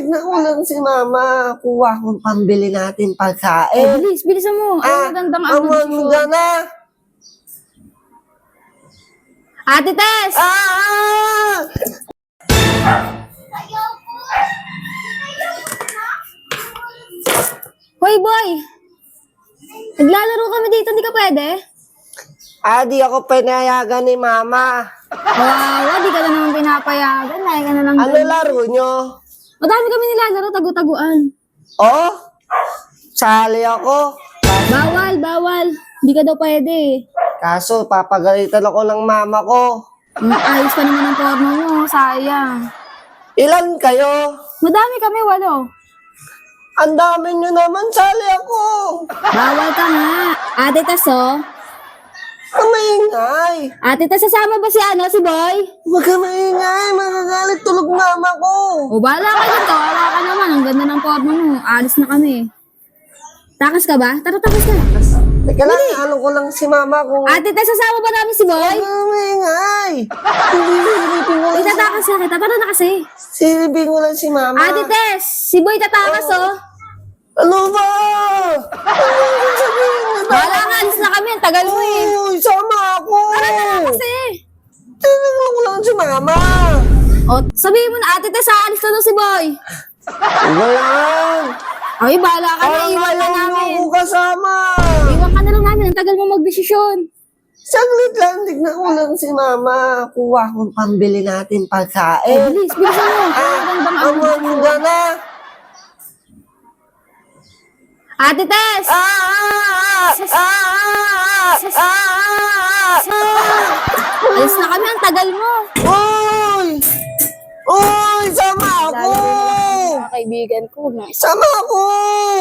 tignan ko lang si mama. Kuha kong pambili natin pagkain. Bilis, bilisan mo. Ay, magandang Amon ka na. Ate Tess! Hoy, boy! Naglalaro kami dito, hindi ka pwede? Di ako pinayagan ni mama. Kawawa, di ka na naman pinapayagan. Naya ka na lang Ano dyan. laro nyo? Madami kami nilalaro, tagu-taguan. Oh? Sali ako. Bawal, bawal. Hindi ka daw pwede. Kaso, papagalitan ako ng mama ko. Ayos pa naman ang porno mo, sayang. Ilan kayo? Madami kami, 8. Ang dami nyo naman, sali ako. Bawal ka nga. Ate Tess, oh. Ang maingay. Ate Tess, sasama ba si Boy? Huwag ka maingay, magagalit tulog mama ko. O, bahala ka dito. Wala ka naman. Ang ganda ng porno mo. Alis na kami. Takas ka ba? Tara, takas ka. Teka lang, ano ko lang si mama ko. Ate Tess, sasama ba namin si Boy? Huwag ka maingay. Silipin ko lang si Itatakas ka kita. Tara na kasi. Silipin ko lang si mama. Ate Tess, si Boy tatakas, oh. Ano ba? Ano sabihin mo na? Wala nga, alis na kami. Ang tagal mo eh. Uy, sama ako. Tara na kasi. Tinignan ko lang si mama. O, sabihin mo na, Ate Tess, aalis na daw si Boy. Ano yan? Ay, bahala ka na. Parang Iwan na ayaw namin. niyo ako kasama. Iwan ka na lang namin. Ang tagal mo magdesisyon. Saglit lang, tignan ko lang si mama. Kuha kong pambili natin pagkain. Bilis, bilisan mo. Magandang Amon ka na. Ate Tess! Alis na kami. Ang tagal mo. Uy! Uy, sama ako! Kaibigan ko. Sama ako!